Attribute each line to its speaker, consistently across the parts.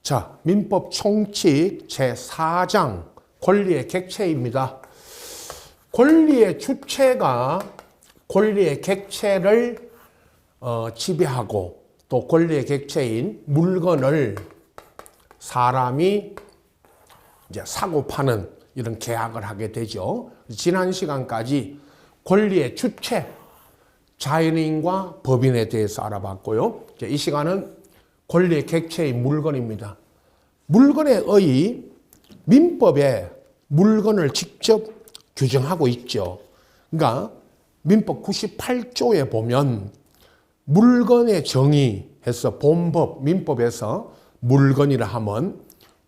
Speaker 1: 자, 민법 총칙 제4장 권리의 객체입니다. 권리의 주체가 권리의 객체를 지배하고 또 권리의 객체인 물건을 사람이 이제 사고 파는 이런 계약을 하게 되죠. 지난 시간까지 권리의 주체, 자연인과 법인에 대해서 알아봤고요. 이제 이 시간은 권리의 객체인 물건입니다. 물건의 의, 민법에 물건을 직접 규정하고 있죠. 그러니까 민법 98조에 보면 물건의 정의해서 본법, 민법에서 물건이라 하면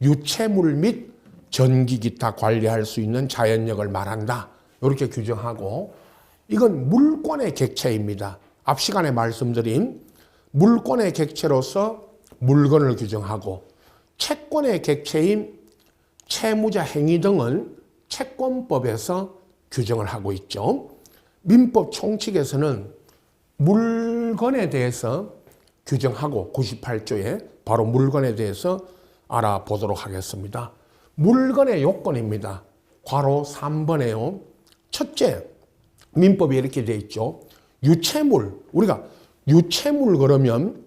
Speaker 1: 유체물 및 전기 기타 관리할 수 있는 자연력을 말한다. 이렇게 규정하고 이건 물권의 객체입니다. 앞 시간에 말씀드린 물권의 객체로서 물건을 규정하고 채권의 객체인 채무자 행위 등은 채권법에서 규정을 하고 있죠. 민법 총칙에서는 물건에 대해서 규정하고 98조에 바로 물건에 대해서 알아보도록 하겠습니다. 물건의 요건입니다. 괄호 3번에요. 첫째, 민법이 이렇게 되어 있죠. 유체물, 우리가 유체물 그러면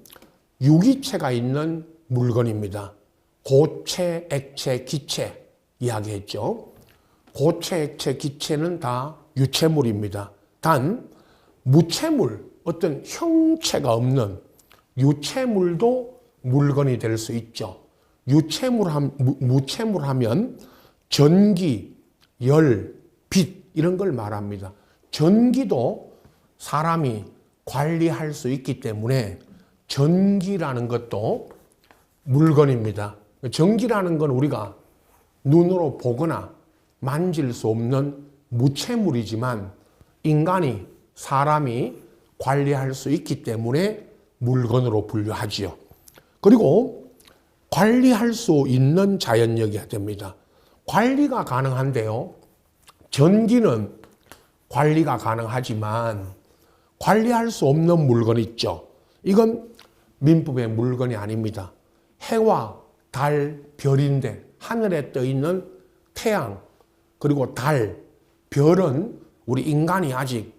Speaker 1: 유기체가 있는 물건입니다. 고체, 액체, 기체 이야기했죠. 고체, 액체, 기체는 다 유체물입니다. 단 무체물, 어떤 형체가 없는 유체물도 물건이 될 수 있죠. 무체물 하면 전기, 열, 빛 이런 걸 말합니다. 전기도 사람이 관리할 수 있기 때문에 전기라는 것도 물건입니다. 전기라는 건 우리가 눈으로 보거나 만질 수 없는 무체물이지만 인간이, 사람이 관리할 수 있기 때문에 물건으로 분류하지요. 그리고 관리할 수 있는 자연력이어야 됩니다. 관리가 가능한데요. 전기는 관리가 가능하지만 관리할 수 없는 물건 있죠. 이건 민법의 물건이 아닙니다. 해와 달, 별인데 하늘에 떠 있는 태양 그리고 달, 별은 우리 인간이 아직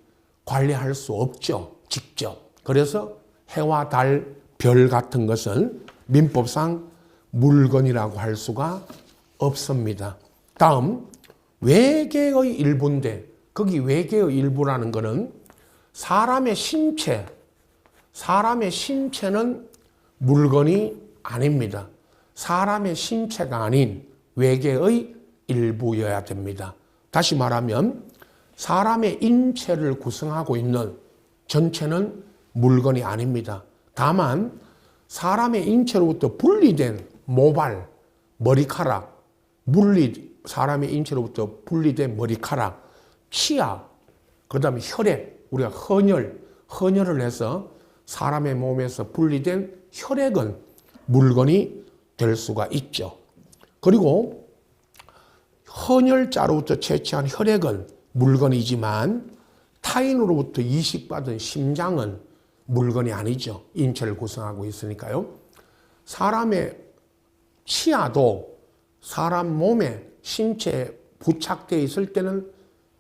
Speaker 1: 관리할 수 없죠. 직접. 그래서 해와 달, 별 같은 것은 민법상 물건이라고 할 수가 없습니다. 다음 외계의 일부인데 거기 외계의 일부라는 것은 사람의 신체는 물건이 아닙니다. 사람의 신체가 아닌 외계의 일부여야 됩니다. 다시 말하면 사람의 인체를 구성하고 있는 전체는 물건이 아닙니다. 다만 사람의 인체로부터 분리된 모발, 머리카락, 사람의 인체로부터 분리된 머리카락, 치아, 그 다음에 혈액, 우리가 헌혈을 해서 사람의 몸에서 분리된 혈액은 물건이 될 수가 있죠. 그리고 헌혈자로부터 채취한 혈액은 물건이지만 타인으로부터 이식받은 심장은 물건이 아니죠. 인체를 구성하고 있으니까요. 사람의 치아도 사람 몸에 신체에 부착되어 있을 때는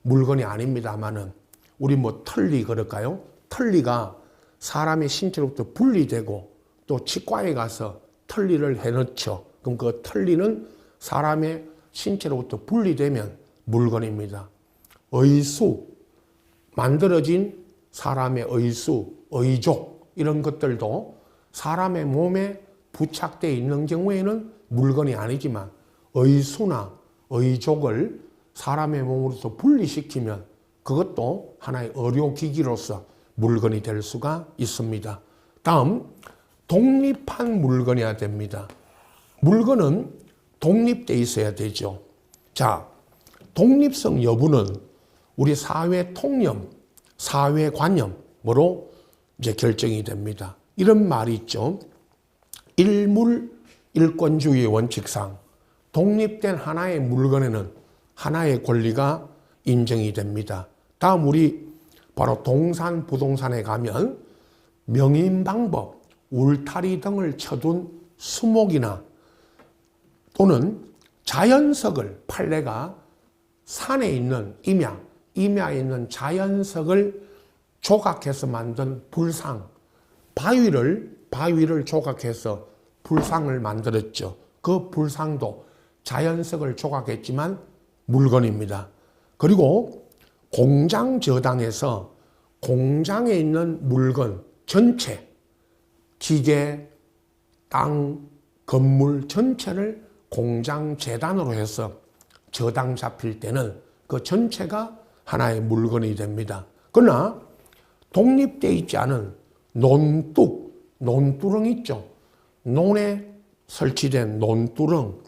Speaker 1: 물건이 아닙니다만은 우리 털리 그럴까요? 털리가 사람의 신체로부터 분리되고 또 치과에 가서 털리를 해놓죠. 그럼 그 털리는 사람의 신체로부터 분리되면 물건입니다. 의수, 만들어진 사람의 의수, 의족 이런 것들도 사람의 몸에 부착되어 있는 경우에는 물건이 아니지만 의수나 의족을 사람의 몸으로서 분리시키면 그것도 하나의 의료기기로서 물건이 될 수가 있습니다. 다음, 독립한 물건이어야 됩니다. 물건은 독립되어 있어야 되죠. 자, 독립성 여부는 우리 사회 통념, 사회 관념으로 이제 결정이 됩니다. 이런 말이 있죠. 일물 일권주의의 원칙상 독립된 하나의 물건에는 하나의 권리가 인정이 됩니다. 다음 우리 바로 동산 부동산에 가면 명인 방법, 울타리 등을 쳐둔 수목이나 또는 자연석을 판례가 산에 있는 임야에 있는 자연석을 조각해서 만든 불상, 바위를 조각해서 불상을 만들었죠. 그 불상도 자연석을 조각했지만 물건입니다. 그리고 공장 저당에서 공장에 있는 물건 전체, 기계, 땅, 건물 전체를 공장 재단으로 해서 저당 잡힐 때는 그 전체가 하나의 물건이 됩니다. 그러나 독립되어 있지 않은 논두렁 있죠. 논에 설치된 논두렁,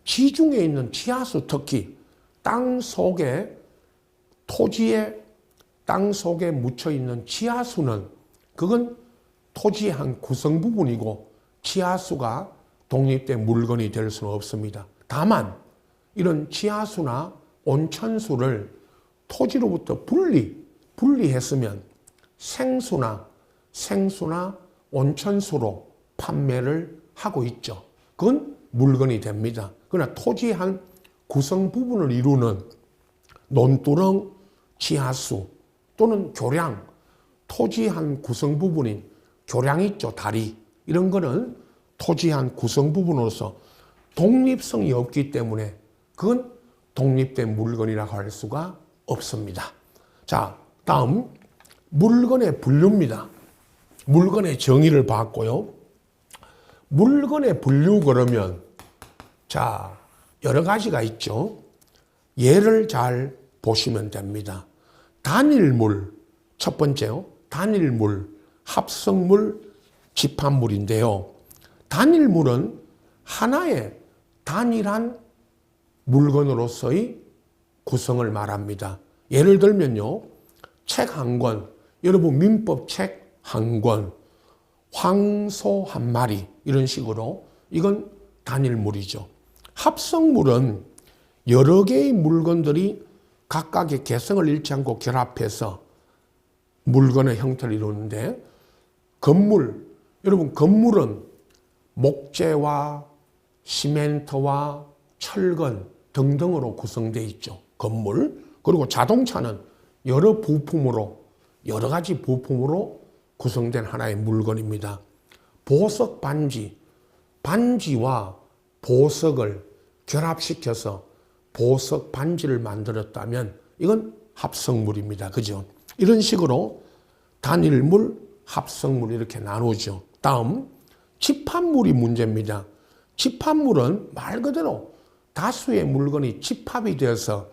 Speaker 1: 지중해 있는 지하수, 특히 땅 속에 묻혀 있는 지하수는 그건 토지의 한 구성 부분이고 지하수가 독립된 물건이 될 수는 없습니다. 다만 이런 지하수나 온천수를 토지로부터 분리했으면 생수나 온천수로 판매를 하고 있죠. 그건 물건이 됩니다. 그러나 토지의 한 구성 부분을 이루는 논두렁, 지하수 또는 교량, 토지의 한 구성 부분인 교량 있죠, 다리. 이런 거는 토지의 한 구성 부분으로서 독립성이 없기 때문에 그건 독립된 물건이라고 할 수가 없습니다. 자, 다음 물건의 분류입니다. 물건의 정의를 봤고요. 물건의 분류 그러면 자, 여러 가지가 있죠. 예를 잘 보시면 됩니다. 단일물, 첫 번째요. 단일물, 합성물, 집합물인데요. 단일물은 하나의 단일한 물건으로서의 구성을 말합니다. 예를 들면요. 책 한 권, 여러분 민법 책 한 권, 황소 한 마리 이런 식으로 이건 단일물이죠. 합성물은 여러 개의 물건들이 각각의 개성을 잃지 않고 결합해서 물건의 형태를 이루는데 여러분 건물은 목재와 시멘트와 철근 등등으로 구성되어 있죠. 건물. 그리고 자동차는 여러 가지 부품으로 구성된 하나의 물건입니다. 보석 반지와 보석을 결합시켜서 보석 반지를 만들었다면 이건 합성물입니다. 그죠? 이런 식으로 단일물, 합성물 이렇게 나누죠. 다음 집합물이 문제입니다. 집합물은 말 그대로 다수의 물건이 집합이 되어서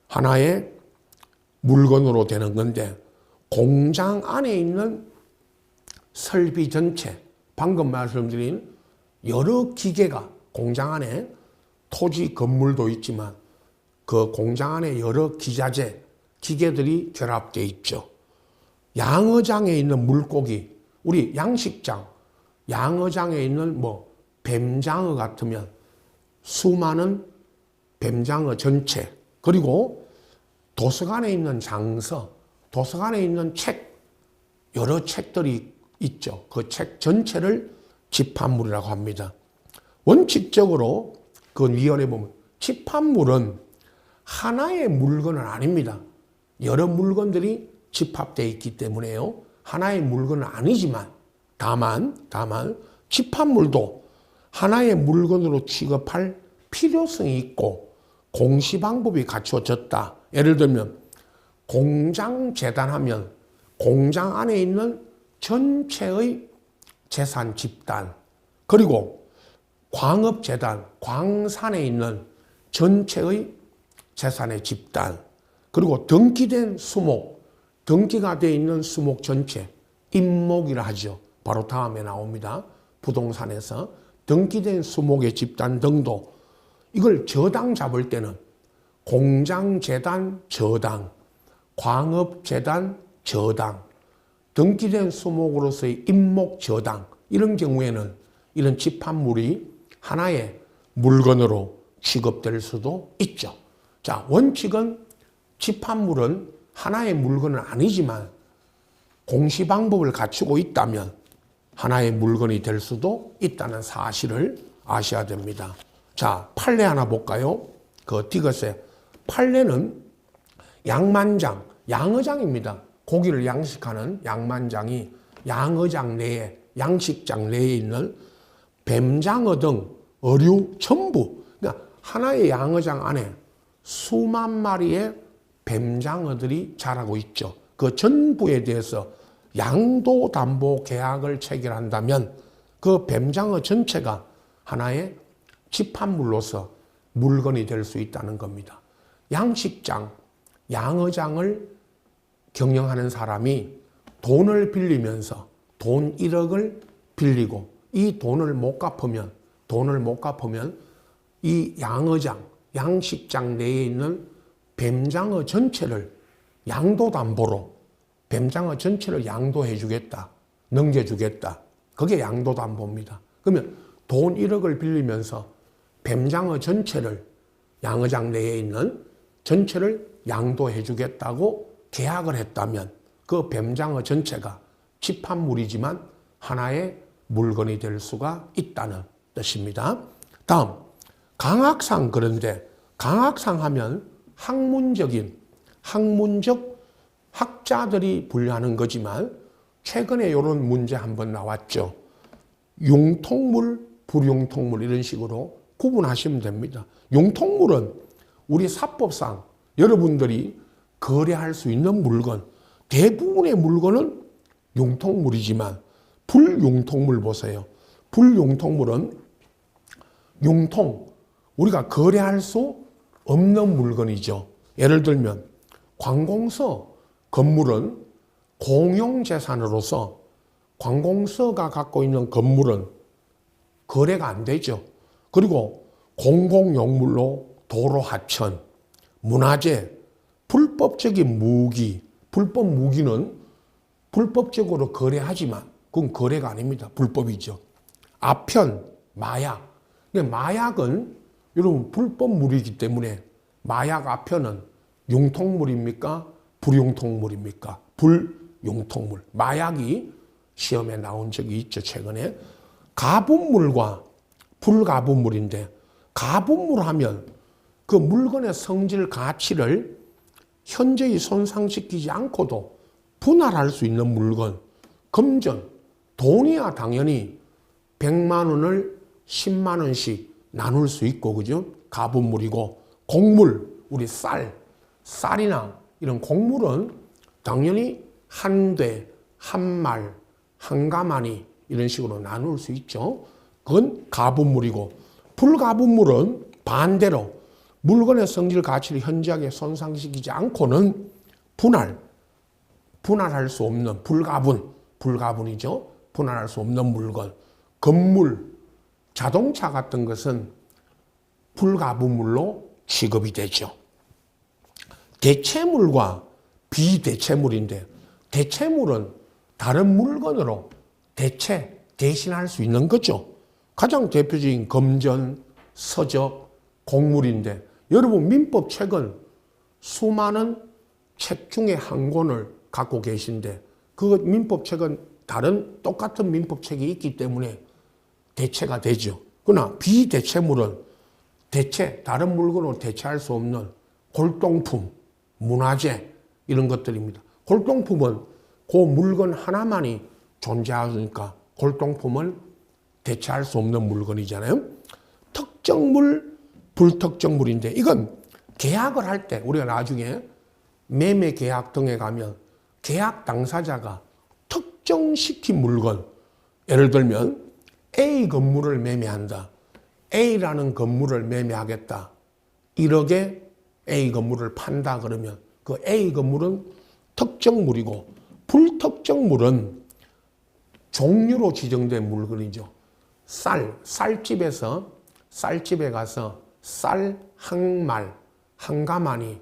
Speaker 1: 하나의 물건으로 되는 건데 공장 안에 있는 설비 전체, 방금 말씀드린 여러 기계가 공장 안에 토지 건물도 있지만 그 공장 안에 여러 기계들이 결합되어 있죠. 양어장에 있는 물고기, 우리 양식장, 양어장에 있는 뱀장어 같으면 수많은 뱀장어 전체, 그리고 도서관에 있는 장서, 도서관에 있는 책, 여러 책들이 있죠. 그 책 전체를 집합물이라고 합니다. 원칙적으로 그 위원회 보면 집합물은 하나의 물건은 아닙니다. 여러 물건들이 집합되어 있기 때문에요. 하나의 물건은 아니지만 다만 집합물도 하나의 물건으로 취급할 필요성이 있고 공시 방법이 갖춰졌다. 예를 들면 공장 재단하면 공장 안에 있는 전체의 재산 집단, 그리고 광업재단, 광산에 있는 전체의 재산의 집단, 그리고 등기된 수목, 등기가 되어 있는 수목 전체, 임목이라 하죠. 바로 다음에 나옵니다. 부동산에서 등기된 수목의 집단 등도 이걸 저당 잡을 때는 공장재단 저당, 광업재단 저당, 등기된 수목으로서의 임목 저당, 이런 경우에는 이런 집합물이 하나의 물건으로 취급될 수도 있죠. 자, 원칙은 집합물은 하나의 물건은 아니지만 공시 방법을 갖추고 있다면 하나의 물건이 될 수도 있다는 사실을 아셔야 됩니다. 자, 판례 하나 볼까요? 그 디귿에 판례는 양만장, 양어장입니다. 고기를 양식하는 양만장이 양어장 내에, 양식장 내에 있는 뱀장어 등 어류 전부, 그러니까 하나의 양어장 안에 수만 마리의 뱀장어들이 자라고 있죠. 그 전부에 대해서 양도담보 계약을 체결한다면 그 뱀장어 전체가 하나의 집합물로서 물건이 될 수 있다는 겁니다. 양식장, 양어장을 경영하는 사람이 돈을 빌리면서 돈 1억을 빌리고 이 돈을 못 갚으면 이 양어장, 양식장 내에 있는 뱀장어 전체를 양도담보로 뱀장어 전체를 양도해 주겠다, 넘겨주겠다. 그게 양도담보입니다. 그러면 돈 1억을 빌리면서 뱀장어 전체를 양어장 내에 있는 전체를 양도해 주겠다고 계약을 했다면 그 뱀장어 전체가 집합물이지만 하나의 물건이 될 수가 있다는 뜻입니다. 다음, 강학상. 그런데 강학상 하면 학문적 학자들이 분류하는 거지만 최근에 이런 문제 한번 나왔죠. 융통물, 불융통물 이런 식으로 구분하시면 됩니다. 융통물은 우리 사법상 여러분들이 거래할 수 있는 물건, 대부분의 물건은 융통물이지만 불융통물 보세요. 불융통물은 우리가 거래할 수 없는 물건이죠. 예를 들면 관공서 건물은 공용재산으로서 관공서가 갖고 있는 건물은 거래가 안 되죠. 그리고 공공용물로 도로 하천, 문화재, 불법적인 무기, 불법 무기는 불법적으로 거래하지만 그건 거래가 아닙니다. 불법이죠. 아편, 마약. 근데 마약은 여러분 불법물이기 때문에 마약 아편은 융통물입니까? 불융통물입니까? 불융통물. 마약이 시험에 나온 적이 있죠, 최근에. 가분물과 불가분물인데, 가분물 하면 그 물건의 성질 가치를 현저히 손상시키지 않고도 분할할 수 있는 물건. 금전, 돈이야 당연히 100만 원을 10만 원씩 나눌 수 있고, 그죠? 가분물이고, 곡물, 우리 쌀이나 이런 곡물은 당연히 한 대, 한 말, 한 가마니 이런 식으로 나눌 수 있죠. 그건 가분물이고, 불가분물은 반대로 물건의 성질 가치를 현저하게 손상시키지 않고는 분할할 수 없는 불가분이죠. 분할할 수 없는 물건. 건물, 자동차 같은 것은 불가분물로 취급이 되죠. 대체물과 비대체물인데, 대체물은 다른 물건으로 대신할 수 있는 거죠. 가장 대표적인 금전, 서적, 곡물인데, 여러분 민법책은 수많은 책 중에 한 권을 갖고 계신데, 그 민법책은 다른 똑같은 민법책이 있기 때문에 대체가 되죠. 그러나 비대체물은 다른 물건으로 대체할 수 없는 골동품, 문화재 이런 것들입니다. 골동품은 그 물건 하나만이 존재하니까 골동품은 대체할 수 없는 물건이잖아요. 특정물, 불특정물인데 이건 계약을 할 때 우리가 나중에 매매 계약 등에 가면 계약 당사자가 특정시킨 물건, 예를 들면 A 건물을 매매한다. A라는 건물을 매매하겠다. 1억에 A 건물을 판다 그러면 그 A 건물은 특정물이고, 불특정물은 종류로 지정된 물건이죠. 쌀집에 가서 쌀 한 말, 한 가마니,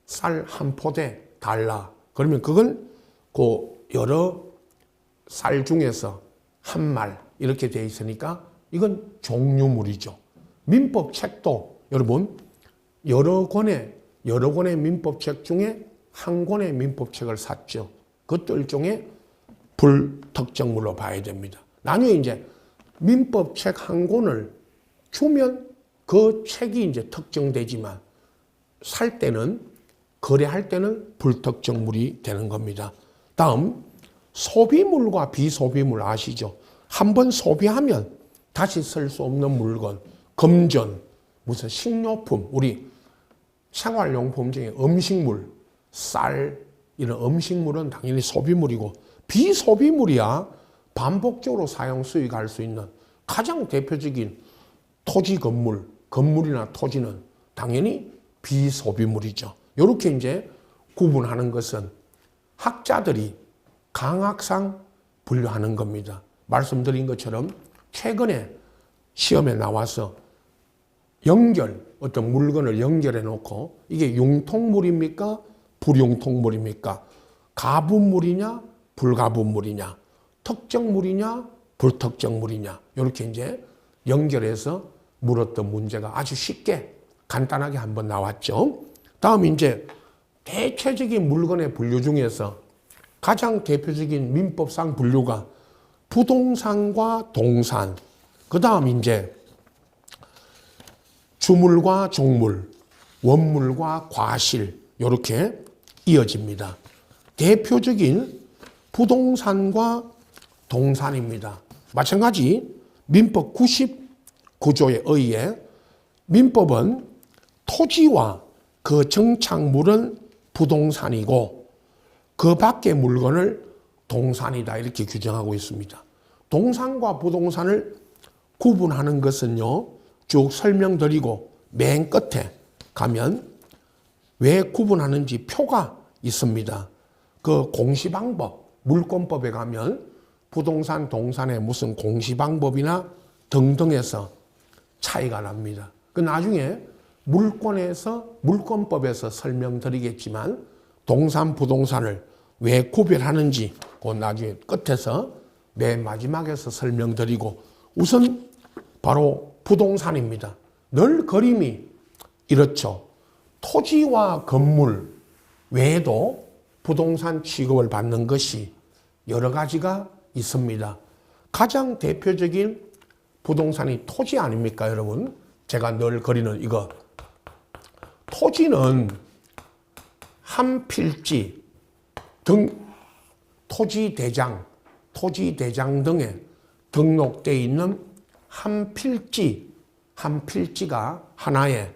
Speaker 1: 쌀 한 포대 달라. 그러면 그건 그 여러 쌀 중에서 한 말 이렇게 돼 있으니까 이건 종류물이죠. 민법책도 여러분 여러 권의 민법책 중에 한 권의 민법책을 샀죠. 그것도 일종의 불특정물로 봐야 됩니다. 나중에 이제 민법책 한 권을 주면 그 책이 이제 특정되지만 살 때는, 거래할 때는 불특정물이 되는 겁니다. 다음, 소비물과 비소비물 아시죠? 한번 소비하면 다시 쓸 수 없는 물건, 금전, 무슨 식료품, 우리 생활용품 중에 음식물, 쌀, 이런 음식물은 당연히 소비물이고, 비소비물이야 반복적으로 사용 수익할 수 있는 가장 대표적인 토지 건물, 건물이나 토지는 당연히 비소비물이죠. 이렇게 이제 구분하는 것은 학자들이 강학상 분류하는 겁니다. 말씀드린 것처럼 최근에 시험에 나와서 어떤 물건을 연결해 놓고 이게 융통물입니까? 불융통물입니까? 가분물이냐? 불가분물이냐? 특정물이냐? 불특정물이냐? 이렇게 이제 연결해서 물었던 문제가 아주 쉽게 간단하게 한번 나왔죠. 다음 이제 대체적인 물건의 분류 중에서 가장 대표적인 민법상 분류가 부동산과 동산, 그 다음 이제 주물과 종물, 원물과 과실, 이렇게 이어집니다. 대표적인 부동산과 동산입니다. 마찬가지 민법 99조에 의해 민법은 토지와 그 정착물은 부동산이고 그 밖의 물건을 동산이다 이렇게 규정하고 있습니다. 동산과 부동산을 구분하는 것은요, 쭉 설명드리고 맨 끝에 가면 왜 구분하는지 표가 있습니다. 그 공시방법, 물권법에 가면 부동산, 동산의 무슨 공시방법이나 등등에서 차이가 납니다. 그 나중에 물권법에서 설명드리겠지만 동산, 부동산을 왜 구별하는지 그 나중에 끝에서 맨 마지막에서 설명드리고, 우선 바로 부동산입니다. 늘 그림이 이렇죠. 토지와 건물 외에도 부동산 취급을 받는 것이 여러 가지가 있습니다. 가장 대표적인 부동산이 토지 아닙니까, 여러분? 제가 늘 그리는 이거. 토지는 한 필지 등 토지대장 등에 등록되어 있는 한 필지가 하나의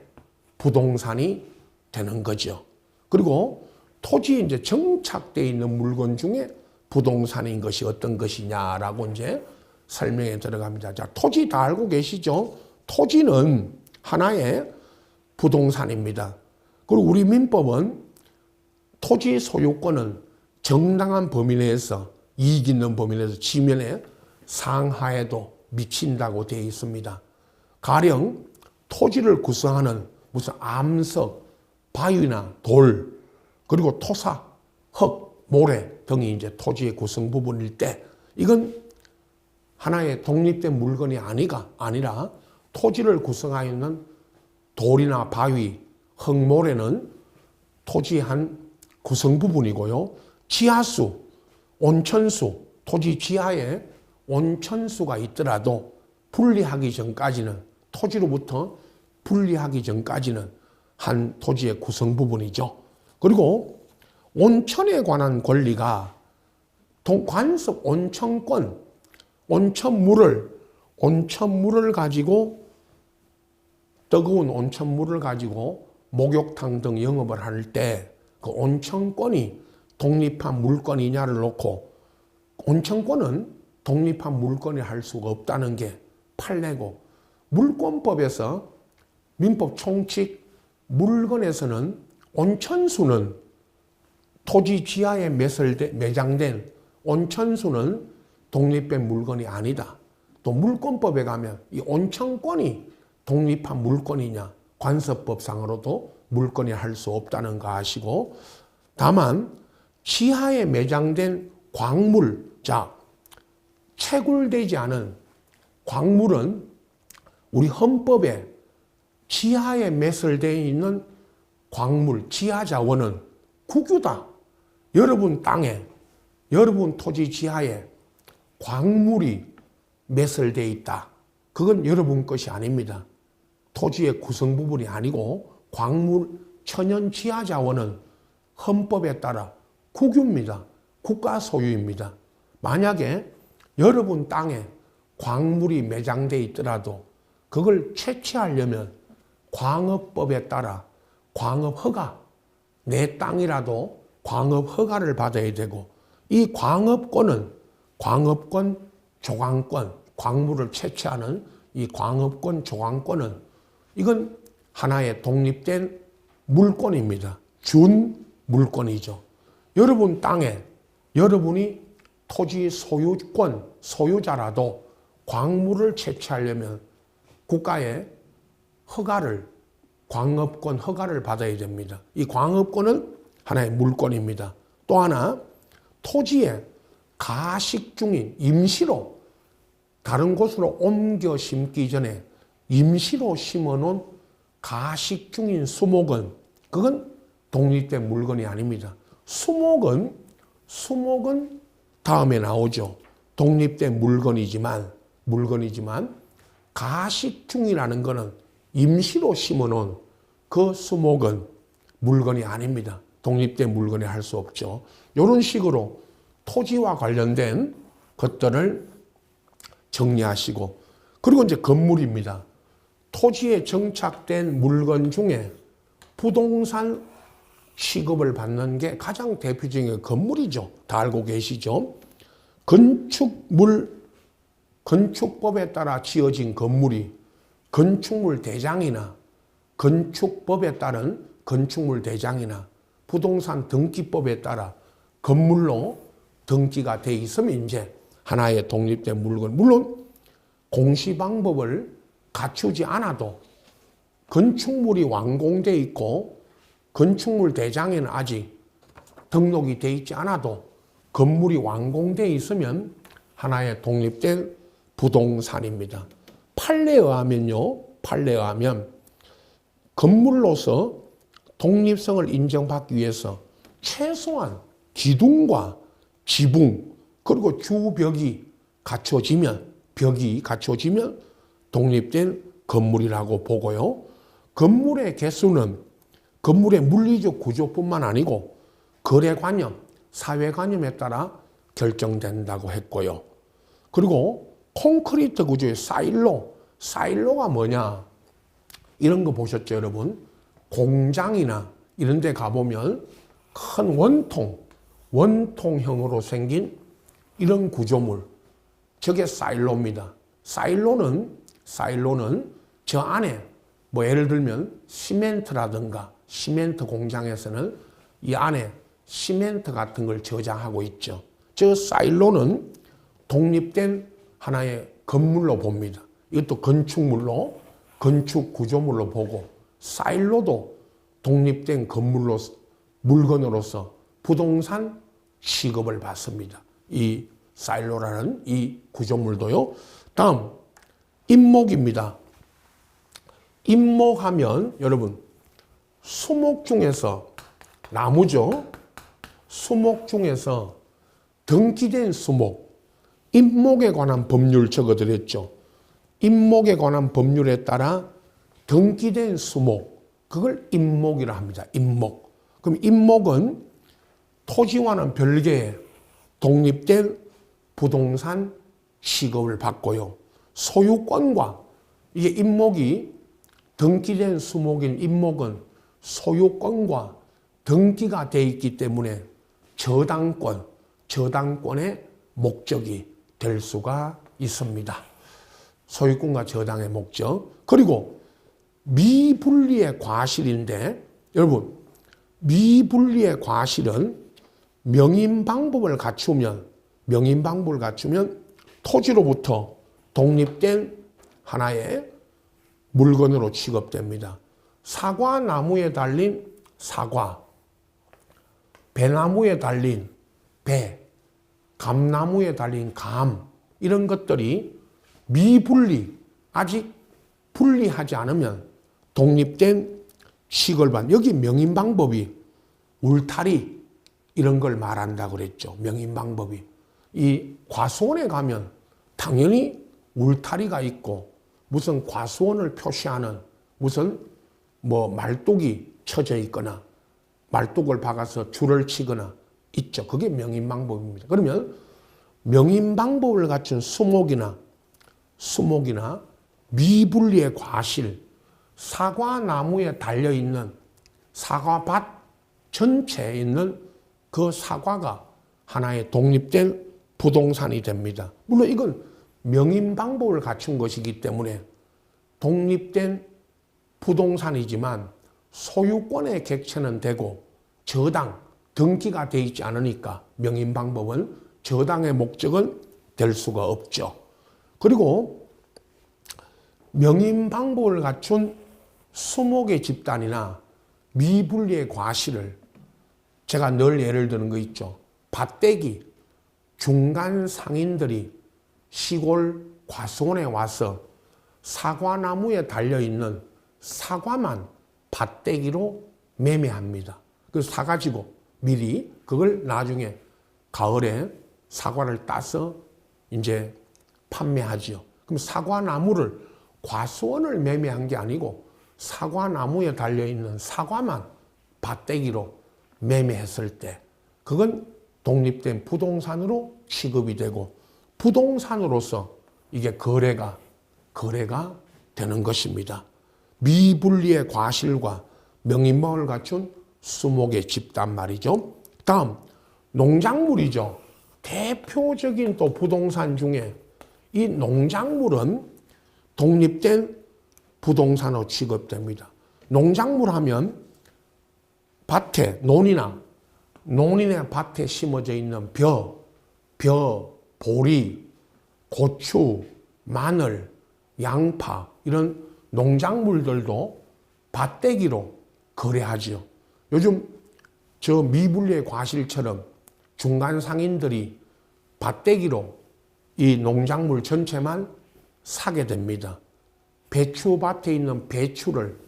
Speaker 1: 부동산이 되는 거죠. 그리고 토지에 이제 정착되어 있는 물건 중에 부동산인 것이 어떤 것이냐라고 이제 설명에 들어갑니다. 자, 토지 다 알고 계시죠? 토지는 하나의 부동산입니다. 그리고 우리 민법은 토지 소유권은 정당한 범위 내에서, 이익 있는 범위 내에서 지면에 상하에도 미친다고 되어 있습니다. 가령 토지를 구성하는 무슨 암석, 바위나 돌, 그리고 토사, 흙, 모래 등이 이제 토지의 구성 부분일 때, 이건 하나의 독립된 물건이 아니라 토지를 구성하여 있는 돌이나 바위, 흙, 모래는 토지의 한 구성 부분이고요. 지하수, 온천수, 토지 지하에 온천수가 있더라도 분리하기 전까지는, 토지로부터 분리하기 전까지는 한 토지의 구성 부분이죠. 그리고 온천에 관한 권리가 관습 온천권, 온천물을 가지고, 뜨거운 온천물을 가지고 목욕탕 등 영업을 할 때 그 온천권이 독립한 물건이냐를 놓고, 온천권은 독립한 물건이 할 수가 없다는 게 판례고, 물권법에서 민법 총칙 물건에서는 온천수는 토지 지하에 매장된 온천수는 독립된 물건이 아니다. 또 물권법에 가면 이 온천권이 독립한 물건이냐, 관습법상으로도 물건이 할 수 없다는 거 아시고, 다만 지하에 매장된 광물, 자, 채굴되지 않은 광물은 우리 헌법에 지하에 매설되어 있는 광물, 지하 자원은 국유다. 여러분 땅에, 여러분 토지 지하에 광물이 매설되어 있다. 그건 여러분 것이 아닙니다. 토지의 구성 부분이 아니고 광물 천연 지하 자원은 헌법에 따라 국유입니다. 국가 소유입니다. 만약에 여러분 땅에 광물이 매장되어 있더라도 그걸 채취하려면 광업법에 따라 광업 허가, 내 땅이라도 광업 허가를 받아야 되고, 이 광업권은 광업권 조강권, 광물을 채취하는 이 광업권 조강권은 이건 하나의 독립된 물권입니다. 준 물권이죠. 여러분 땅에 여러분이 토지 소유권, 소유자라도 광물을 채취하려면 국가의 허가를, 광업권 허가를 받아야 됩니다. 이 광업권은 하나의 물권입니다. 또 하나, 토지에 가식 중인 임시로 다른 곳으로 옮겨 심기 전에 임시로 심어놓은 가식 중인 수목은 그건 독립된 물건이 아닙니다. 수목은 다음에 나오죠. 독립된 물건이지만 가식 중이라는 것은 임시로 심어놓은 그 수목은 물건이 아닙니다. 독립된 물건이 할 수 없죠. 이런 식으로 토지와 관련된 것들을 정리하시고, 그리고 이제 건물입니다. 토지에 정착된 물건 중에 부동산 취급을 받는 게 가장 대표적인 건물이죠. 다 알고 계시죠? 건축법에 따라 지어진 건물이 건축물 대장이나 건축법에 따른 건축물 대장이나 부동산 등기법에 따라 건물로 등기가 돼 있으면 이제 하나의 독립된 물건. 물론 공시 방법을 갖추지 않아도 건축물이 완공돼 있고 건축물 대장에는 아직 등록이 돼 있지 않아도 건물이 완공돼 있으면 하나의 독립된 부동산입니다. 판례에 의하면 건물로서 독립성을 인정받기 위해서 최소한 기둥과 지붕 그리고 주벽이 갖춰지면 독립된 건물이라고 보고요. 건물의 개수는 건물의 물리적 구조뿐만 아니고 거래관념, 사회관념에 따라 결정된다고 했고요. 그리고 콘크리트 구조의 사일로가 뭐냐? 이런 거 보셨죠, 여러분? 공장이나 이런 데 가보면 큰 원통형으로 생긴 이런 구조물, 저게 사일로입니다. 사일로는 저 안에 뭐 예를 들면 시멘트라든가 시멘트 공장에서는 이 안에 시멘트 같은 걸 저장하고 있죠. 저 사일로는 독립된 하나의 건물로 봅니다. 이것도 건축 구조물로 보고, 사일로도 독립된 물건으로서 부동산 취급을 받습니다. 이 사일로라는 이 구조물도요. 다음, 임목입니다. 임목하면 여러분, 수목 중에서 나무죠. 수목 중에서 등기된 수목, 임목에 관한 법률 적어드렸죠. 임목에 관한 법률에 따라 등기된 수목, 그걸 임목이라 합니다. 임목. 그럼 임목은 토지와는 별개의 독립된 부동산 취급을 받고요. 소유권과 이게 임목이 등기된 수목인 임목은 소유권과 등기가 돼 있기 때문에 저당권의 목적이 될 수가 있습니다. 소유권과 저당의 목적. 그리고 미분리의 과실인데, 여러분, 미분리의 과실은 명인 방법을 갖추면 토지로부터 독립된 하나의 물건으로 취급됩니다. 사과나무에 달린 사과, 배나무에 달린 배, 감나무에 달린 감, 이런 것들이 미분리, 아직 분리하지 않으면 독립된 취급을 받는, 여기 명인 방법이 울타리 이런 걸 말한다고 그랬죠. 명인 방법이. 이 과수원에 가면 당연히 울타리가 있고 무슨 과수원을 표시하는 무슨 뭐 말뚝이 쳐져 있거나 말뚝을 박아서 줄을 치거나 있죠. 그게 명인방법입니다. 그러면 명인방법을 갖춘 수목이나 미분리의 과실, 사과나무에 달려있는 사과밭 전체에 있는 그 사과가 하나의 독립된 부동산이 됩니다. 물론 이건 명인방법을 갖춘 것이기 때문에 독립된 부동산이지만 소유권의 객체는 되고 저당, 등기가 되어 있지 않으니까 명인방법은 저당의 목적은 될 수가 없죠. 그리고 명인방법을 갖춘 수목의 집단이나 미분리의 과실을 제가 늘 예를 드는 거 있죠. 밭대기, 중간 상인들이 시골 과수원에 와서 사과나무에 달려있는 사과만 밭대기로 매매합니다. 그래서 사가지고 미리 그걸 나중에 가을에 사과를 따서 이제 판매하죠. 그럼 사과나무를 과수원을 매매한 게 아니고 사과나무에 달려있는 사과만 밭대기로 매매했을 때 그건 독립된 부동산으로 취급이 되고 부동산으로서 이게 거래가 되는 것입니다. 미분리의 과실과 명인방법을 갖춘 수목의 집단 말이죠. 다음 농작물이죠. 대표적인 또 부동산 중에 이 농작물은 독립된 부동산으로 취급됩니다. 농작물 하면 밭에 논인의 밭에 심어져 있는 벼, 보리, 고추, 마늘, 양파 이런 농작물들도 밭대기로 거래하죠. 요즘 저 미분리의 과실처럼 중간 상인들이 밭대기로 이 농작물 전체만 사게 됩니다. 배추밭에 있는 배추를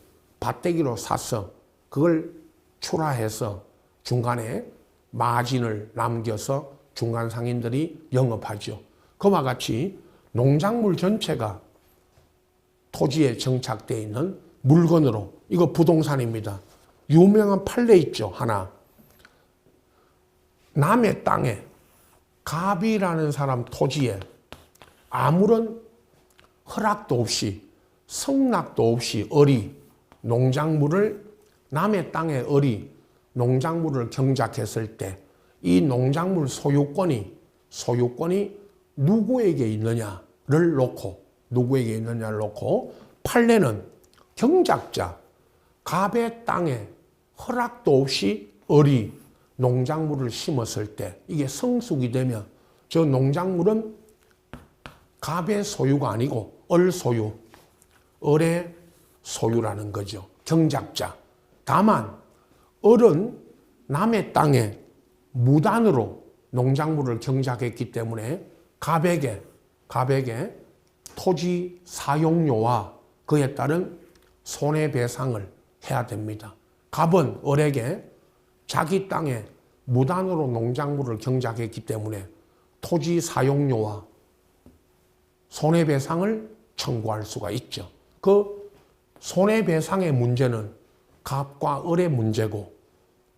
Speaker 1: 밭대기로 사서 그걸 출하해서 중간에 마진을 남겨서 중간 상인들이 영업하죠. 그와 같이 농작물 전체가 토지에 정착되어 있는 물건으로 이거 부동산입니다. 유명한 판례 있죠. 하나. 남의 땅에 갑이라는 사람 토지에 아무런 허락도 없이 성낙도 없이 남의 땅에 농작물을 경작했을 때 이 농작물 소유권이 누구에게 있느냐를 놓고 판례는 경작자 갑의 땅에 허락도 없이 농작물을 심었을 때 이게 성숙이 되면 저 농작물은 갑의 소유가 아니고 을의 소유라는 거죠. 경작자. 다만 을은 남의 땅에 무단으로 농작물을 경작했기 때문에 갑에게 토지 사용료와 그에 따른 손해배상을 해야 됩니다. 갑은 을에게 자기 땅에 무단으로 농작물을 경작했기 때문에 토지 사용료와 손해배상을 청구할 수가 있죠. 그 손해배상의 문제는 갑과 을의 문제고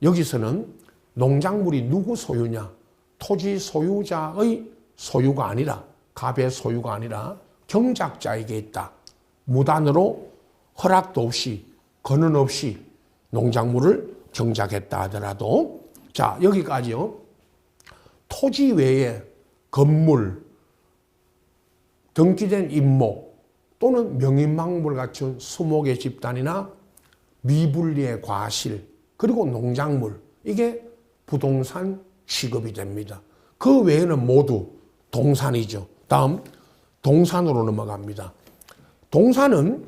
Speaker 1: 여기서는 농작물이 누구 소유냐? 토지 소유자의 소유가 아니라 갑의 소유가 아니라 경작자에게 있다. 무단으로 허락도 없이 권한 없이 농작물을 경작했다 하더라도 자 여기까지요. 토지 외에 건물, 등기된 임목 또는 명인방법을 갖춘 수목의 집단이나 미분리의 과실 그리고 농작물 이게 부동산 취급이 됩니다. 그 외에는 모두 동산이죠. 다음 동산으로 넘어갑니다. 동산은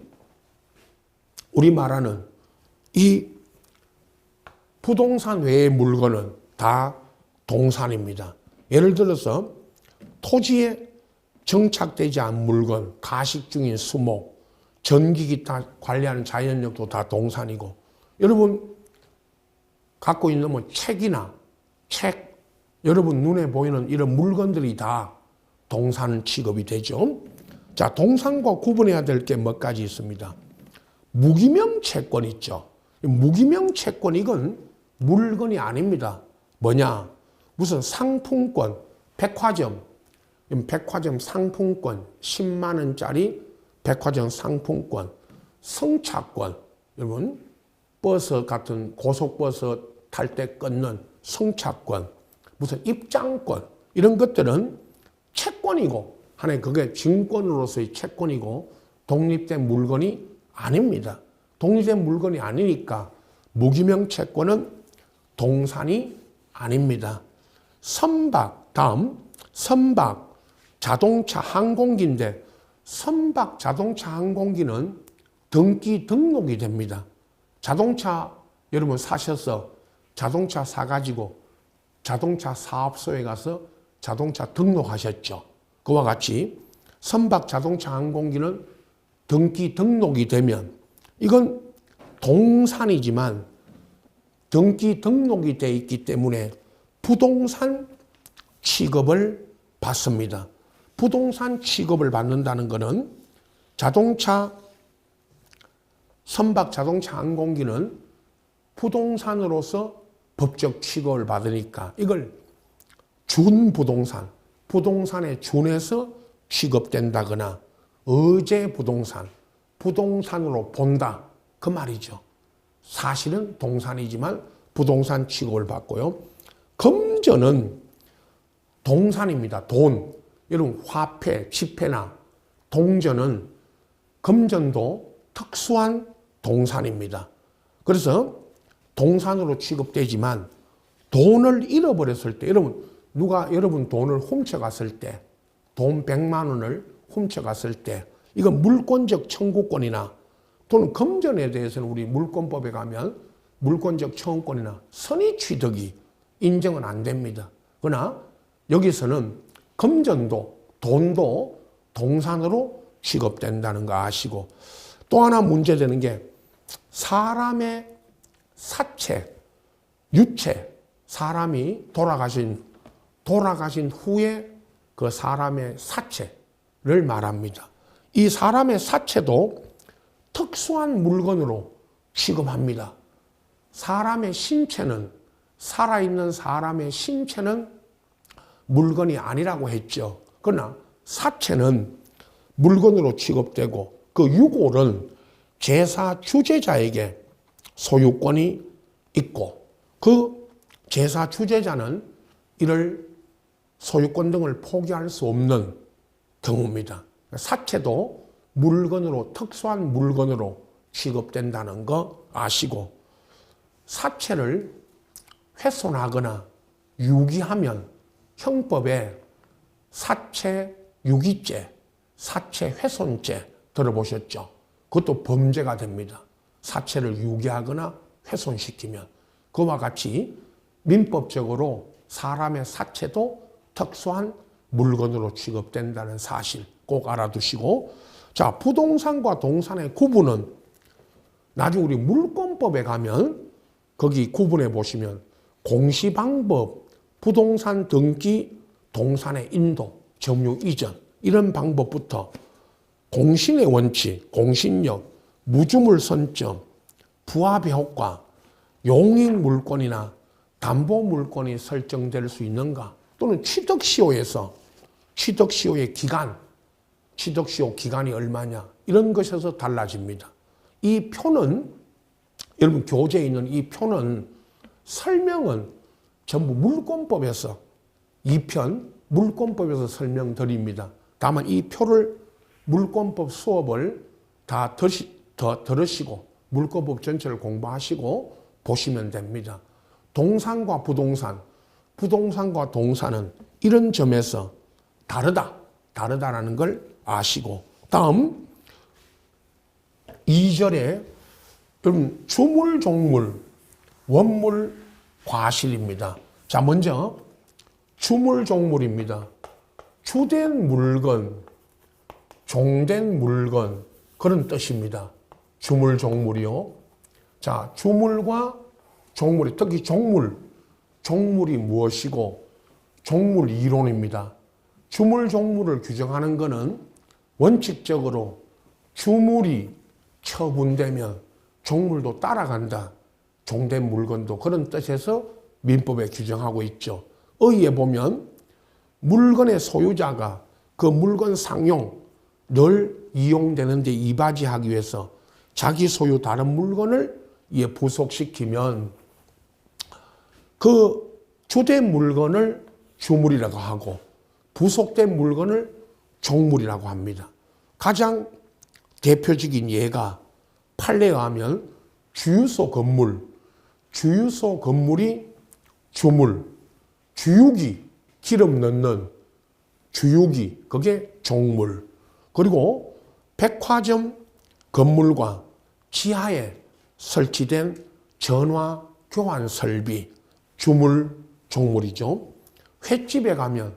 Speaker 1: 우리 말하는 이 부동산 외의 물건은 다 동산입니다. 예를 들어서 토지에 정착되지 않은 물건, 가식 중인 수목, 전기 기타 관리하는 자연력도 다 동산이고 여러분 갖고 있는 뭐 책, 여러분 눈에 보이는 이런 물건들이 다 동산 취급이 되죠. 자, 동산과 구분해야 될 게 몇 가지 있습니다. 무기명 채권 있죠. 무기명 채권 이건 물건이 아닙니다. 뭐냐? 무슨 상품권, 백화점 상품권 10만 원짜리 백화점 상품권, 승차권, 여러분 버스 같은 고속버스 탈 때 끊는 승차권, 무슨 입장권 이런 것들은 채권이고 하나의 그게 증권으로서의 채권이고 독립된 물건이 아닙니다. 독립된 물건이 아니니까 무기명 채권은 동산이 아닙니다. 선박, 다음 선박 자동차 항공기인데 선박 자동차 항공기는 등기 등록이 됩니다. 자동차 여러분 사셔서 자동차 사가지고 자동차 사업소에 가서 자동차 등록하셨죠. 그와 같이 선박 자동차 항공기는 등기 등록이 되면 이건 동산이지만 등기 등록이 되어 있기 때문에 부동산 취급을 받습니다. 부동산 취급을 받는다는 것은 선박 자동차 항공기는 부동산으로서 법적 취급을 받으니까 이걸 준부동산, 부동산에 준해서 취급된다거나 의제 부동산, 부동산으로 본다 그 말이죠. 사실은 동산이지만 부동산 취급을 받고요. 금전은 동산입니다. 돈, 여러분 화폐, 지폐나 동전은 금전도 특수한 동산입니다. 그래서 동산으로 취급되지만 돈을 잃어버렸을 때 누가 여러분 돈을 훔쳐갔을 때 돈 100만 원을 훔쳐갔을 때 이건 물권적 청구권이나 또는 금전에 대해서는 우리 물권법에 가면 물권적 청구권이나 선의취득이 인정은 안 됩니다. 그러나 여기서는 금전도 돈도 동산으로 취급된다는 거 아시고 또 하나 문제되는 게 사람의 사체, 유체, 사람이 돌아가신 후에 그 사람의 사체를 말합니다. 이 사람의 사체도 특수한 물건으로 취급합니다. 사람의 신체는, 살아있는 사람의 신체는 물건이 아니라고 했죠. 그러나 사체는 물건으로 취급되고 그 유골은 제사 주재자에게 소유권이 있고 그 제사 주재자는 이를 소유권 등을 포기할 수 없는 경우입니다. 사체도 물건으로 특수한 물건으로 취급된다는 거 아시고 사체를 훼손하거나 유기하면 형법에 사체 유기죄, 사체 훼손죄 들어보셨죠? 그것도 범죄가 됩니다. 사체를 유기하거나 훼손시키면 그와 같이 민법적으로 사람의 사체도 특수한 물건으로 취급된다는 사실 꼭 알아두시고 자 부동산과 동산의 구분은 나중에 우리 물권법에 가면 거기 구분해 보시면 공시방법, 부동산 등기, 동산의 인도, 점유 이전 이런 방법부터 공신의 원칙, 공신력, 무주물 선점, 부합의 효과, 용익 물권이나 담보 물권이 설정될 수 있는가 또는 취득시효에서 취득시효의 기간, 취득시효 기간이 얼마냐 이런 것에서 달라집니다. 이 표는 여러분 교재에 있는 이 표는 설명은 전부 물권법에서 2편 물권법에서 설명드립니다. 다만 이 표를 물권법 수업을 다 들으시고 물권법 전체를 공부하시고 보시면 됩니다. 동산과 부동산, 부동산과 동산은 이런 점에서 다르다라는 걸 아시고 다음 2절에 여러분 주물, 종물, 원물, 과실입니다. 자 먼저 주물, 종물입니다. 주된 물건, 종된 물건 그런 뜻입니다. 주물, 종물이요. 자 주물과 종물이 특히 종물이 무엇이고 종물 이론입니다. 주물, 종물을 규정하는 것은 원칙적으로 주물이 처분되면 종물도 따라간다. 종된 물건도 그런 뜻에서 민법에 규정하고 있죠. 의에 보면 물건의 소유자가 그 물건 상용 늘 이용되는데 이바지하기 위해서 자기 소유 다른 물건을 이에 부속시키면 그 주된 물건을 주물이라고 하고 부속된 물건을 종물이라고 합니다. 가장 대표적인 예가 판례에 하면 주유소 건물, 주유소 건물이 주물, 주유기, 기름 넣는 주유기, 그게 종물. 그리고 백화점 건물과 지하에 설치된 전화 교환 설비, 주물, 종물이죠. 횟집에 가면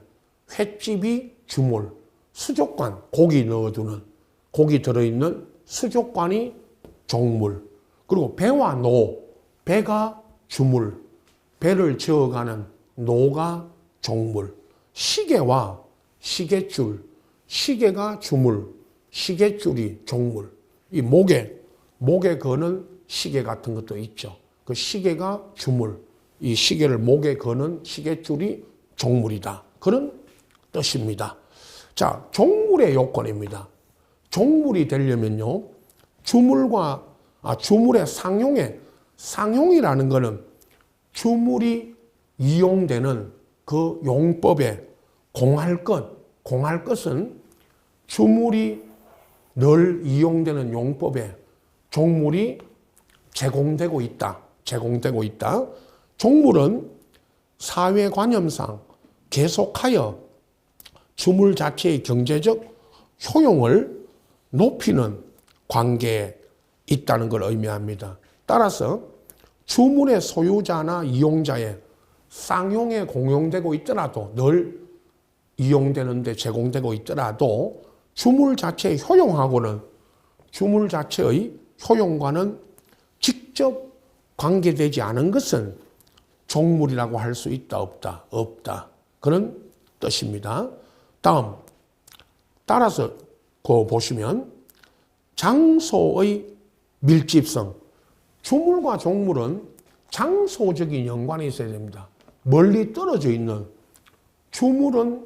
Speaker 1: 횟집이 주물, 수족관, 고기 넣어두는, 고기 들어있는 수족관이 종물, 그리고 배와 노, 배가 주물, 배를 저어가는 노가 종물, 시계와 시계줄, 시계가 주물, 시계줄이 종물, 이 목에 거는 시계 같은 것도 있죠. 그 시계가 주물, 이 시계를 목에 거는 시계줄이 종물이다. 그런 뜻입니다. 자, 종물의 요건입니다. 종물이 되려면요, 주물의 상용이라는 것은 주물이 이용되는 그 용법에 공할 것은 주물이 늘 이용되는 용법에 종물이 제공되고 있다. 종물은 사회관념상 계속하여 주물 자체의 경제적 효용을 높이는 관계에 있다는 걸 의미합니다. 따라서 주물의 소유자나 이용자의 쌍용에 공용되고 있더라도, 늘 이용되는데 제공되고 있더라도 주물 자체의 효용과는 직접 관계되지 않은 것은 종물이라고 할 수 있다, 없다. 그런 뜻입니다. 다음, 따라서 보시면 장소의 밀집성. 주물과 종물은 장소적인 연관이 있어야 됩니다. 멀리 떨어져 있는, 주물은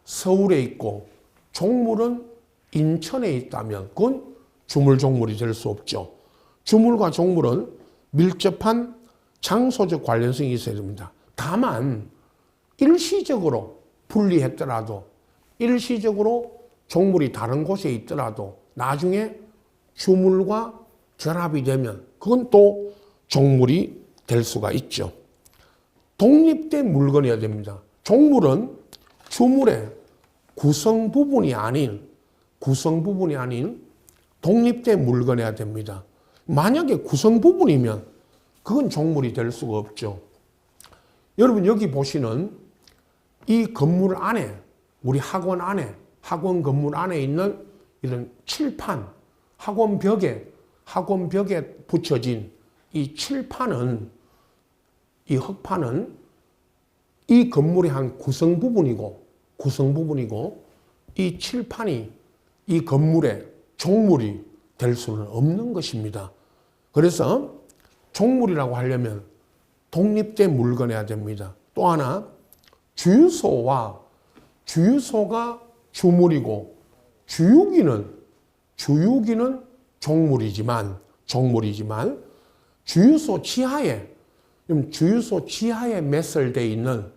Speaker 1: 서울에 있고 종물은 인천에 있다면 그건 주물, 종물이 될 수 없죠. 주물과 종물은 밀접한 장소적 관련성이 있어야 됩니다. 다만 일시적으로 분리했더라도, 일시적으로 종물이 다른 곳에 있더라도 나중에 주물과 결합이 되면 그건 또 종물이 될 수가 있죠. 독립된 물건이어야 됩니다. 종물은 주물의 구성 부분이 아닌 독립된 물건이어야 됩니다. 만약에 구성 부분이면 그건 종물이 될 수가 없죠. 여러분, 여기 보시는 이 건물 안에, 우리 학원 건물 안에 있는 이런 칠판, 학원 벽에 붙여진 이 칠판은, 이 흙판은 이 건물의 한 구성 부분이고 이 칠판이 이 건물의 종물이 될 수는 없는 것입니다. 그래서 종물이라고 하려면 독립된 물건이어야 됩니다. 또 하나, 주유소가 주물이고 주유기는 종물이지만 주유소 지하에 매설되어 있는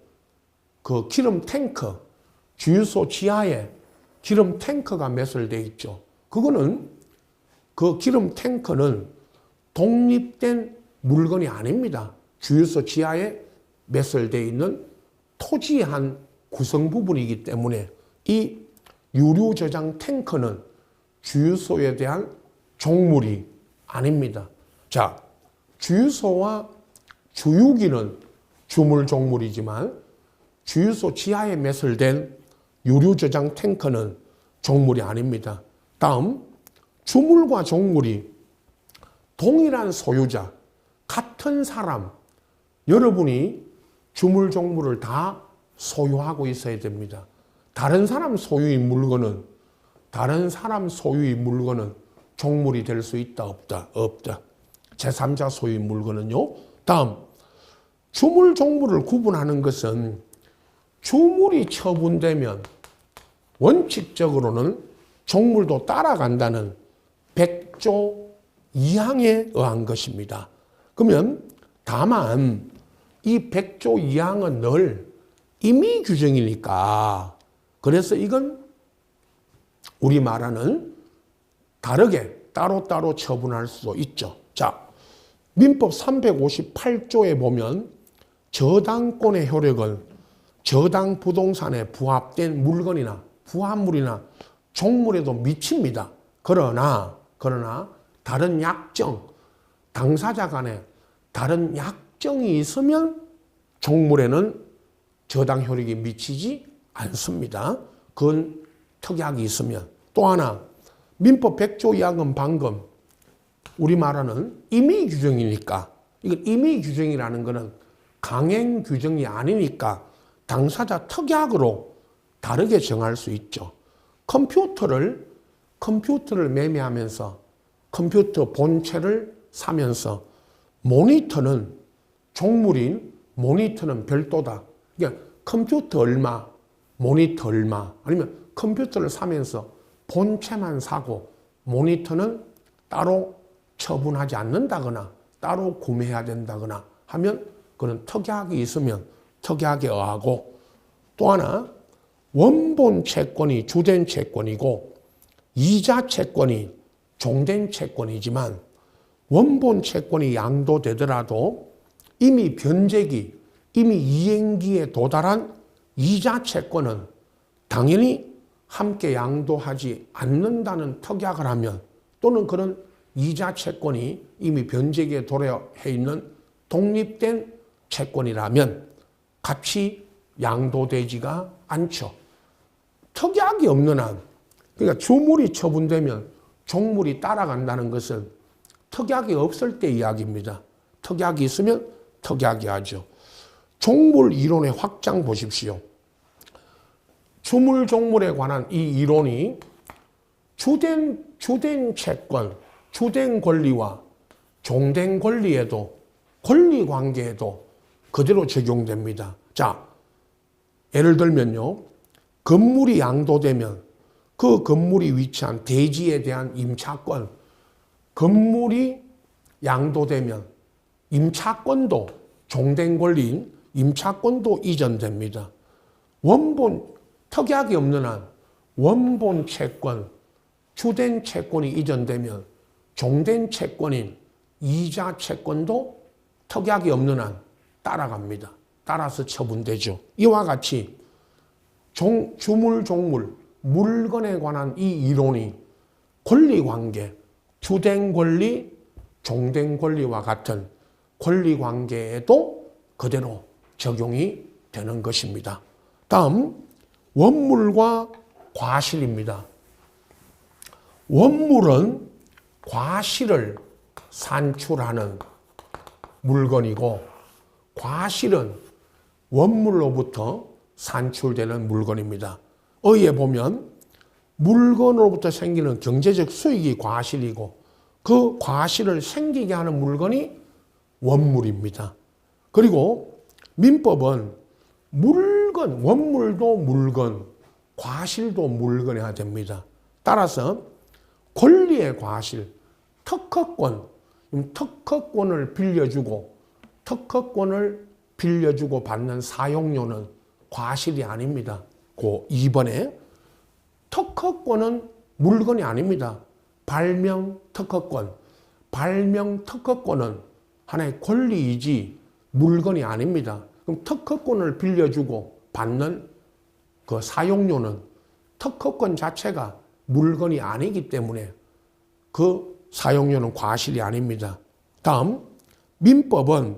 Speaker 1: 그 기름 탱크, 주유소 지하에 기름 탱크가 매설되어 있죠. 그 기름 탱크는 독립된 물건이 아닙니다. 주유소 지하에 매설되어 있는 토지의 한 구성 부분이기 때문에 이 유류 저장 탱크는 주유소에 대한 종물이 아닙니다. 자, 주유소와 주유기는 주물, 종물이지만 주유소 지하에 매설된 유류 저장 탱크는 종물이 아닙니다. 다음, 주물과 종물이 동일한 소유자, 같은 사람, 여러분이 주물, 종물을 다 소유하고 있어야 됩니다. 다른 사람 소유의 물건은 종물이 될 수 있다, 없다? 없다. 제3자 소유 물건은요. 다음, 주물, 종물을 구분하는 것은 주물이 처분되면 원칙적으로는 종물도 따라간다는 백조 이항에 의한 것입니다. 그러면 다만 이 백조 이항은 늘 임의 규정이니까 그래서 이건 우리 말하는 다르게 따로따로 처분할 수도 있죠. 자, 민법 358조에 보면 저당권의 효력을 저당 부동산에 부합된 물건이나 부합물이나 종물에도 미칩니다. 그러나 다른 약정, 당사자 간에 다른 약정이 있으면 종물에는 저당 효력이 미치지 않습니다. 그건 특약이 있으면. 또 하나, 민법 100조 2항은 방금 우리 말하는 임의 규정이니까, 이건 임의 규정이라는 것은 강행 규정이 아니니까 당사자 특약으로 다르게 정할 수 있죠. 컴퓨터를 매매하면서 컴퓨터 본체를 사면서 모니터는 종물인 모니터는 별도다. 그러니까 컴퓨터 얼마, 모니터 얼마, 아니면 컴퓨터를 사면서 본체만 사고 모니터는 따로 처분하지 않는다거나 따로 구매해야 된다거나 하면 그런 특약이 있으면 특약에 의하고, 또 하나 원본 채권이 주된 채권이고 이자 채권이 종된 채권이지만 원본 채권이 양도되더라도 이미 변제기, 이미 이행기에 도달한 이자 채권은 당연히 함께 양도하지 않는다는 특약을 하면, 또는 그런 이자 채권이 이미 변제기에 도래해 있는 독립된 채권이라면 같이 양도되지가 않죠. 특약이 없는 한, 그러니까 주물이 처분되면 종물이 따라간다는 것은 특약이 없을 때 이야기입니다. 특약이 있으면 특약이 하죠. 종물 이론의 확장 보십시오. 주물, 종물에 관한 이 이론이 주된 채권, 주된 권리와 종된 권리에도, 권리 관계에도 그대로 적용됩니다. 자, 예를 들면요. 건물이 양도되면 그 건물이 위치한 대지에 대한 임차권, 건물이 양도되면 임차권도, 종된 권리인 임차권도 이전됩니다. 원본, 특약이 없는 한 원본 채권, 주된 채권이 이전되면 종된 채권인 이자 채권도 특약이 없는 한 따라갑니다. 따라서 처분되죠. 이와 같이 주물, 종물, 물건에 관한 이 이론이 권리관계, 주된 권리, 종된 권리와 같은 권리관계에도 그대로 적용이 되는 것입니다. 다음, 원물과 과실입니다. 원물은 과실을 산출하는 물건이고, 과실은 원물로부터 산출되는 물건입니다. 의에 보면 물건으로부터 생기는 경제적 수익이 과실이고 그 과실을 생기게 하는 물건이 원물입니다. 그리고 민법은 물건, 원물도 물건, 과실도 물건이어야 됩니다. 따라서 권리의 과실, 특허권을 빌려주고 받는 사용료는 과실이 아닙니다. 그 2번에 특허권은 물건이 아닙니다. 발명 특허권은 하나의 권리이지 물건이 아닙니다. 그럼 특허권을 빌려주고 받는 그 사용료는 특허권 자체가 물건이 아니기 때문에 그 사용료는 과실이 아닙니다. 다음, 민법은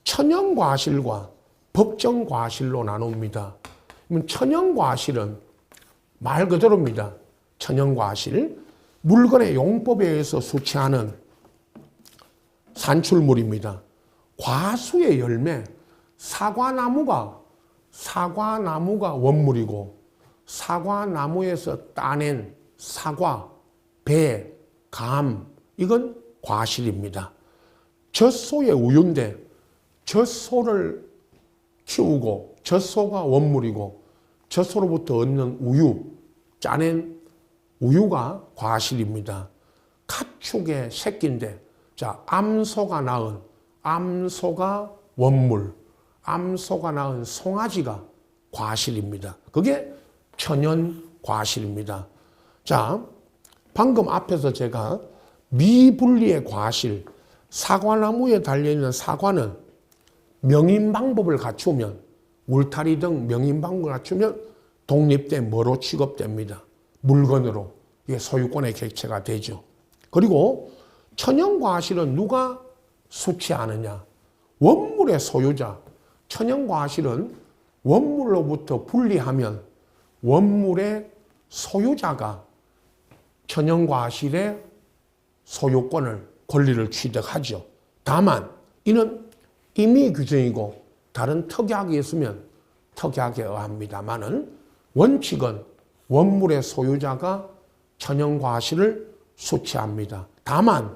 Speaker 1: 천연과실과 법정과실로 나눕니다. 천연과실은 말 그대로입니다. 천연과실, 물건의 용법에 의해서 수취하는 산출물입니다. 과수의 열매, 사과나무가 원물이고 사과나무에서 따낸 사과, 배, 감, 이건 과실입니다. 젖소의 우유인데 젖소를 키우고 젖소가 원물이고 젖소로부터 얻는 우유, 짜낸 우유가 과실입니다. 가축의 새끼인데 자, 암소가 낳은 암소가 원물, 암소가 낳은 송아지가 과실입니다. 그게 천연 과실입니다. 자, 방금 앞에서 제가 미분리의 과실, 사과나무에 달려있는 사과는 명인방법을 갖추면, 울타리 등 명인방법을 갖추면 독립된 뭐로 취급됩니다. 물건으로. 이게 소유권의 객체가 되죠. 그리고 천연과실은 누가 수취하느냐? 원물의 소유자. 천연과실은 원물로부터 분리하면 원물의 소유자가 천연과실의 소유권을, 권리를 취득하죠. 다만 이는 임의 규정이고 다른 특약이 있으면 특약에 의합니다만은 원칙은 원물의 소유자가 천연과실을 수취합니다. 다만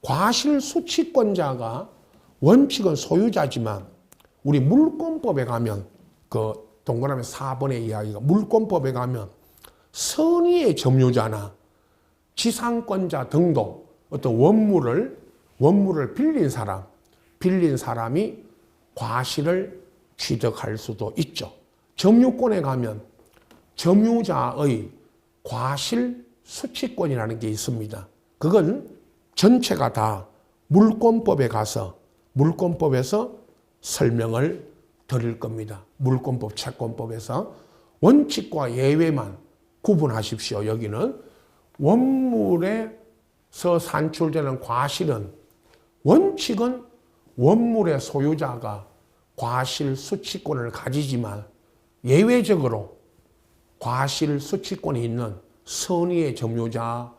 Speaker 1: 과실 수취권자가 원칙은 소유자지만 우리 물권법에 가면 그 동그라미 4번의 이야기가 물권법에 가면 선의의 점유자나 지상권자 등도 어떤 원물을 빌린 사람이 과실을 취득할 수도 있죠. 점유권에 가면 점유자의 과실 수취권이라는 게 있습니다. 그건 전체가 다 물권법에 가서 물권법에서 설명을 드릴 겁니다. 물권법, 채권법에서 원칙과 예외만 구분하십시오. 여기는 원물에서 산출되는 과실은 원칙은 원물의 소유자가 과실 수취권을 가지지만 예외적으로 과실 수취권이 있는 선의의 점유자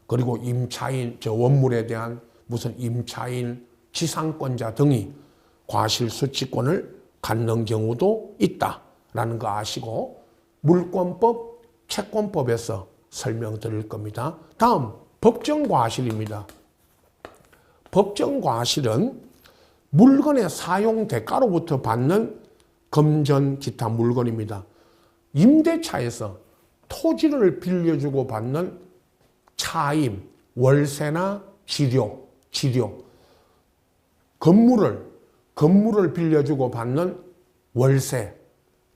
Speaker 1: 그리고 임차인, 저 원물에 대한 무슨 임차인, 지상권자 등이 과실 수취권을 갖는 경우도 있다라는 거 아시고 물권법, 채권법에서 설명드릴 겁니다. 다음 법정과실입니다. 법정과실은 물건의 사용 대가로부터 받는 금전 기타 물건입니다. 임대차에서 토지를 빌려주고 받는 차임, 월세나 지료, 건물을 빌려주고 받는 월세,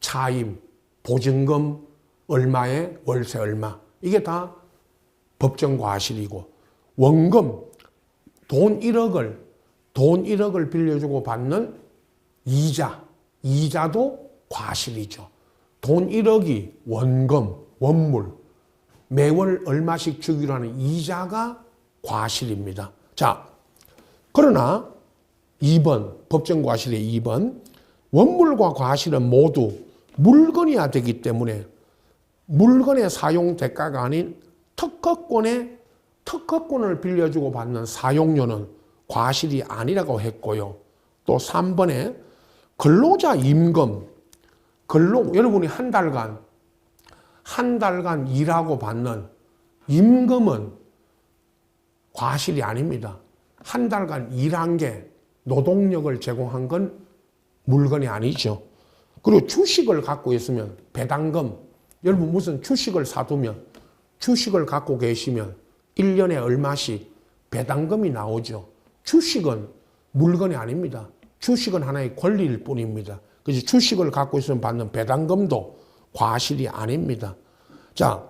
Speaker 1: 차임, 보증금 얼마에 월세 얼마, 이게 다 법정과실이고, 원금, 돈 1억을 빌려주고 받는 이자도 과실이죠. 돈 1억이 원금, 원물, 매월 얼마씩 주기로 하는 이자가 과실입니다. 자, 그러나 2번, 법정과실의 2번, 원물과 과실은 모두 물건이어야 되기 때문에 물건의 사용 대가가 아닌 특허권을 빌려주고 받는 사용료는 과실이 아니라고 했고요. 또 3번에 근로자 임금, 여러분이 한 달간 일하고 받는 임금은 과실이 아닙니다. 한 달간 일한 게 노동력을 제공한 건 물건이 아니죠. 그리고 주식을 갖고 있으면 배당금, 여러분 무슨 주식을 사두면 주식을 갖고 계시면 1년에 얼마씩 배당금이 나오죠. 주식은 물건이 아닙니다. 주식은 하나의 권리일 뿐입니다. 그래서 주식을 갖고 있으면 받는 배당금도 과실이 아닙니다. 자,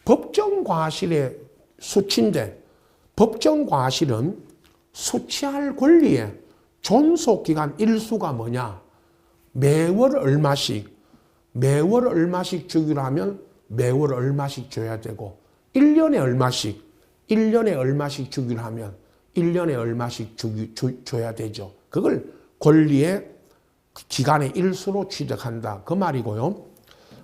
Speaker 1: 법정과실의 수치인데 법정과실은 수취할 권리의 존속기간 일수가 뭐냐? 매월 얼마씩 주기로 하면 매월 얼마씩 줘야 되고 1년에 얼마씩 주기로 하면 1년에 얼마씩 줘야 되죠. 그걸 권리의 기간의 일수로 취득한다. 그 말이고요.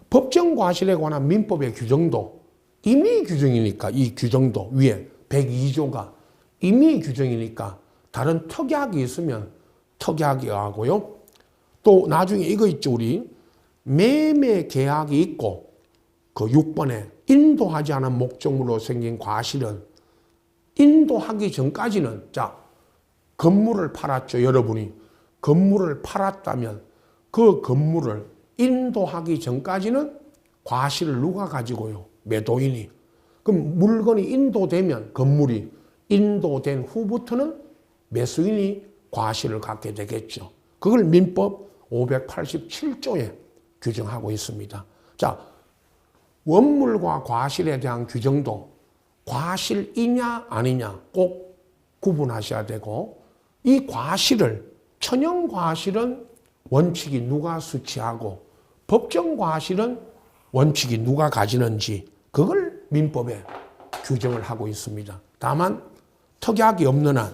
Speaker 1: 법정과실에 관한 민법의 규정도 임의 규정이니까 이 규정도 위에 102조가 임의 규정이니까 다른 특약이 있으면 특약이 하고요. 또 나중에 이거 있죠. 우리 매매 계약이 있고 그 6번에 인도하지 않은 목적물로 생긴 과실은 인도하기 전까지는, 자, 건물을 팔았죠. 여러분이 건물을 팔았다면 그 건물을 인도하기 전까지는 과실을 누가 가지고요? 매도인이. 그럼 물건이 인도되면, 건물이 인도된 후부터는 매수인이 과실을 갖게 되겠죠. 그걸 민법 587조에 규정하고 있습니다. 자, 원물과 과실에 대한 규정도 과실이냐 아니냐 꼭 구분하셔야 되고, 이 과실을, 천연 과실은 원칙이 누가 수취하고 법정 과실은 원칙이 누가 가지는지, 그걸 민법에 규정을 하고 있습니다. 다만 특약이 없는 한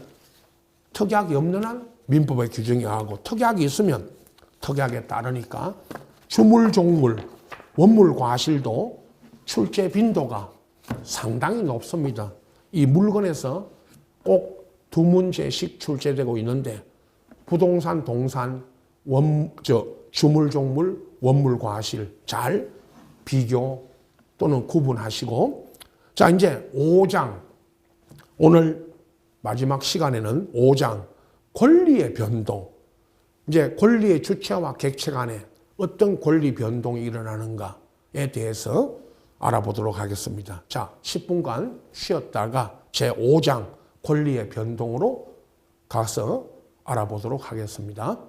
Speaker 1: 민법에 규정이 하고, 특약이 있으면 특약에 따르니까 주물종물, 원물 과실도 출제 빈도가 상당히 높습니다. 이 물건에서 꼭 두 문제씩 출제되고 있는데, 부동산, 동산, 주물종물, 원물 과실 잘 비교 또는 구분하시고, 자, 이제 5장, 오늘 마지막 시간에는 5장 권리의 변동, 이제 권리의 주체와 객체 간에 어떤 권리 변동이 일어나는가에 대해서 알아보도록 하겠습니다. 자, 10분간 쉬었다가 제5장 권리의 변동으로 가서 알아보도록 하겠습니다.